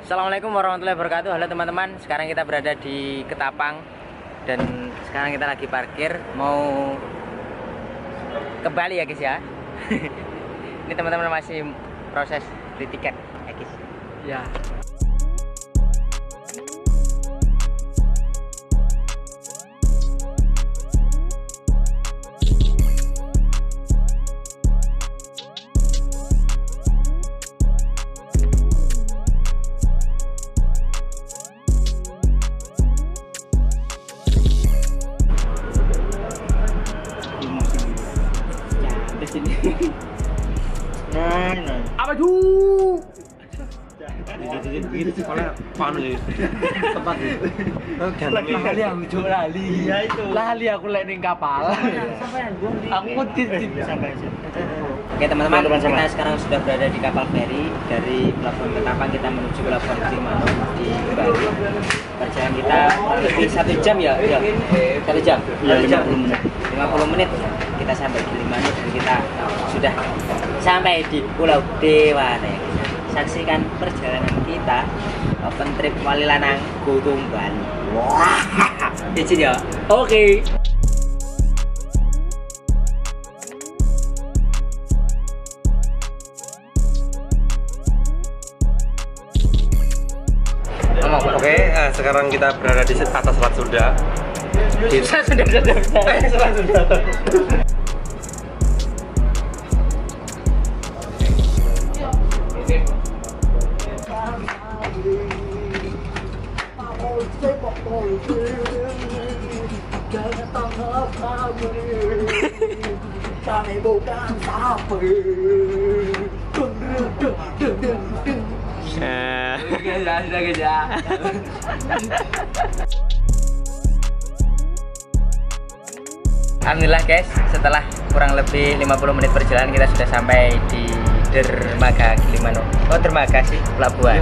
Assalamualaikum warahmatullahi wabarakatuh. Halo teman-teman, sekarang kita berada di Ketapang dan sekarang kita lagi parkir mau ke Bali ya guys ya. Ini teman-teman masih proses beli tiket ya guys. Ya. Apa tuh? Gitu soalnya panu ya. Tempat lali aku cuk lali. Iya itu. Lali aku lek ning kapal. Aku sampai. Oke teman-teman, kita sekarang sudah berada di kapal feri dari pelabuhan Ketapang kita menuju ke pelabuhan Gilimanuk di Bali. Perjalanan kita kurang lebih 1 jam ya? Iya. 1 jam. 1 jam 50 menit kita sampai di Gilimanuk dan kita sudah sampai di Pulau Dewata ya. Saksikan perjalanan kita open trip Wali Lanang Gutung Bali. Wah, izin ya. Oke. Oke, sekarang kita berada di atas Selat Sunda. Di Selat Sunda. Alhamdulillah guys, setelah kurang lebih 50 menit perjalanan kita sudah sampai di dermaga Gilimanuk. Oh dermaga sih, pelabuhan.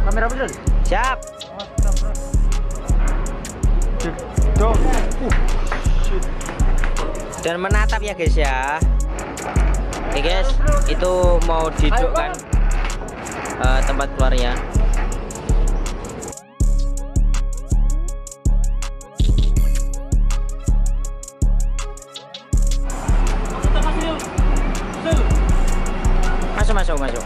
Kamera betul. Siap. Dan menatap ya guys ya. Oke guys, itu mau didudukkan tempat keluarnya. Masuk.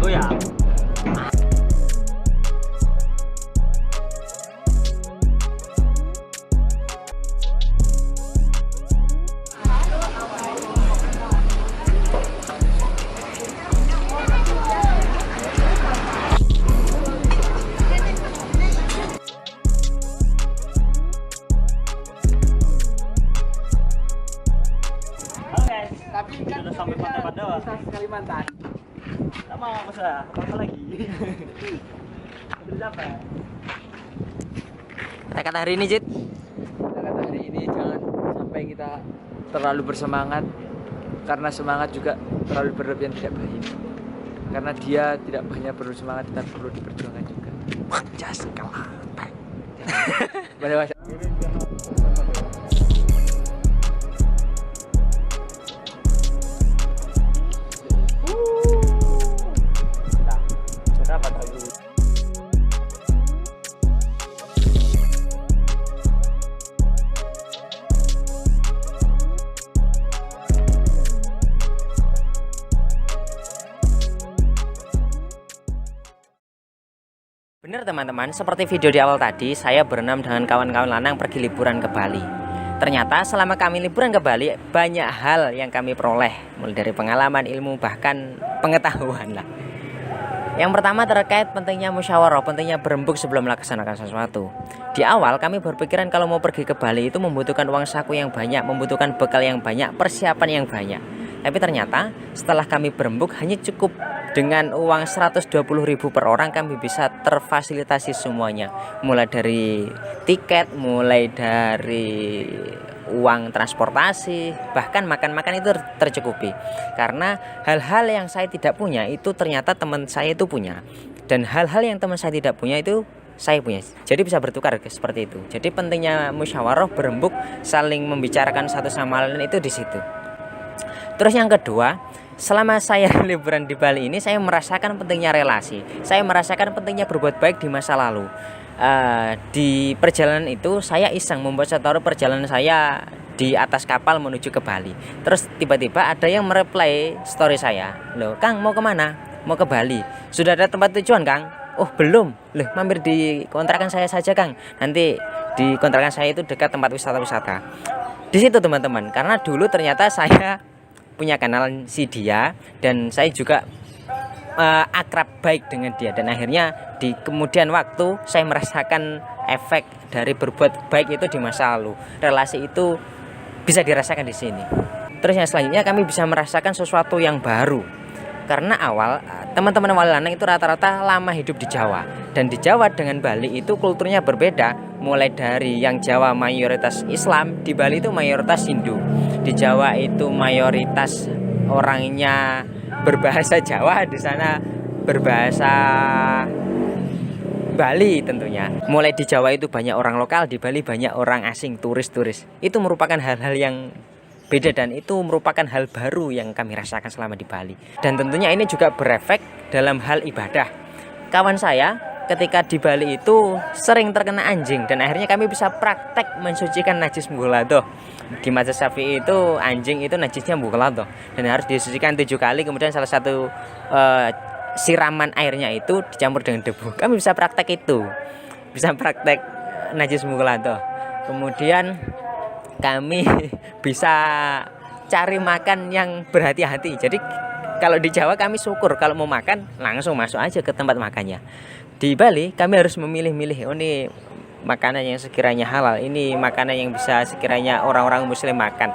Oh ya. Tapi kan udah sampai Pandawa. Kalimantan. Sama apa lagi? Udah sampai. Kata-kata hari ini, Cid. Kata hari ini jangan sampai kita terlalu bersemangat, karena semangat juga terlalu berlebihan tidak baik. Karena dia tidak hanya perlu semangat, tapi perlu diperjuangkan juga. Jas kalah. Benar teman-teman, seperti video di awal tadi, saya berenam dengan kawan-kawan lanang pergi liburan ke Bali. Ternyata selama kami liburan ke Bali, banyak hal yang kami peroleh, mulai dari pengalaman, ilmu, bahkan pengetahuan lah. Yang pertama terkait pentingnya musyawarah, pentingnya berembuk sebelum melaksanakan sesuatu. Di awal kami berpikiran kalau mau pergi ke Bali itu membutuhkan uang saku yang banyak, membutuhkan bekal yang banyak, persiapan yang banyak. Tapi ternyata setelah kami berembuk hanya cukup dengan uang 120.000 per orang kami bisa terfasilitasi semuanya. Mulai dari tiket, mulai dari uang transportasi, bahkan makan-makan itu tercukupi. Karena hal-hal yang saya tidak punya itu ternyata teman saya itu punya, dan hal-hal yang teman saya tidak punya itu saya punya. Jadi bisa bertukar seperti itu. Jadi pentingnya musyawarah berembuk, saling membicarakan satu sama lain itu di situ. Terus yang kedua, selama saya liburan di Bali ini saya merasakan pentingnya relasi. Saya merasakan pentingnya berbuat baik di masa lalu. Di perjalanan itu saya iseng membuat story perjalanan saya di atas kapal menuju ke Bali. Terus tiba-tiba ada yang mereply story saya, "Loh Kang, mau kemana?" "Mau ke Bali." "Sudah ada tempat tujuan Kang?" "Oh belum." "Loh, mampir di kontrakan saya saja Kang, nanti di kontrakan saya itu dekat tempat wisata-wisata." Di situ teman-teman, karena dulu ternyata saya punya kenalan si dia, dan saya juga akrab baik dengan dia, dan akhirnya di kemudian waktu saya merasakan efek dari berbuat baik itu di masa lalu. Relasi itu bisa dirasakan di sini. Terus yang selanjutnya kami bisa merasakan sesuatu yang baru. Karena awal teman-teman wali lanang itu rata-rata lama hidup di Jawa, dan di Jawa dengan Bali itu kulturnya berbeda. Mulai dari yang Jawa mayoritas Islam, di Bali itu mayoritas Hindu. Di Jawa itu mayoritas orangnya berbahasa Jawa, di sana berbahasa Bali tentunya. Mulai di Jawa itu banyak orang lokal, di Bali banyak orang asing, turis-turis. Itu merupakan hal-hal yang beda, dan itu merupakan hal baru yang kami rasakan selama di Bali. Dan tentunya ini juga berefek dalam hal ibadah. Kawan saya ketika di Bali itu sering terkena anjing, dan akhirnya kami bisa praktek mensucikan najis mughaladzah. Di mazhab Syafi'i itu anjing itu najisnya mughaladzah dan harus disucikan 7 kali, kemudian salah satu siraman airnya itu dicampur dengan debu. Kami bisa praktek itu, bisa praktek najis mughaladzah. Kemudian kami bisa cari makan yang berhati-hati. Jadi kalau di Jawa kami syukur kalau mau makan langsung masuk aja ke tempat makannya. Di Bali kami harus memilih-milih, oh ini makanan yang sekiranya halal, ini makanan yang bisa sekiranya orang-orang muslim makan.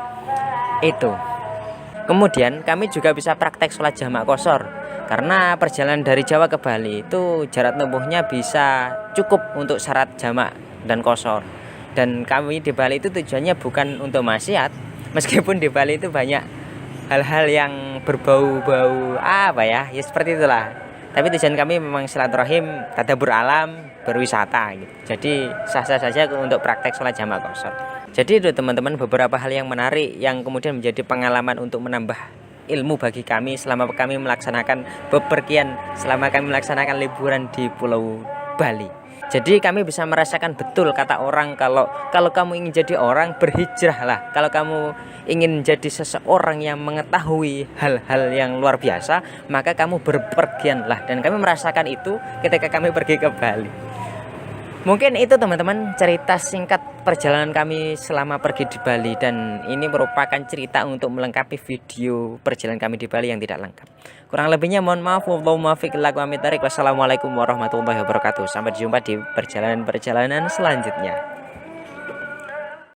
Itu. Kemudian kami juga bisa praktek sholat jamak qashar. Karena perjalanan dari Jawa ke Bali itu jarak tempuhnya bisa cukup untuk syarat jamak dan qashar. Dan kami di Bali itu tujuannya bukan untuk maksiat, meskipun di Bali itu banyak hal-hal yang berbau-bau ya seperti itulah. Tapi tujuan kami memang silaturahim, tadabbur alam, berwisata gitu. Jadi sah-sah saja untuk praktek sholat jamak qashar. Jadi itu teman-teman beberapa hal yang menarik yang kemudian menjadi pengalaman untuk menambah ilmu bagi kami selama kami melaksanakan bepergian, selama kami melaksanakan liburan di Pulau Bali. Jadi kami bisa merasakan betul kata orang, kalau kamu ingin jadi orang, berhijrahlah. Kalau kamu ingin jadi seseorang yang mengetahui hal-hal yang luar biasa, maka kamu berpergianlah. Dan kami merasakan itu ketika kami pergi ke Bali. Mungkin itu teman-teman cerita singkat perjalanan kami selama pergi di Bali, dan ini merupakan cerita untuk melengkapi video perjalanan kami di Bali yang tidak lengkap. Kurang lebihnya mohon maaf. Wassalamualaikum warahmatullahi wabarakatuh. Sampai jumpa di perjalanan-perjalanan selanjutnya.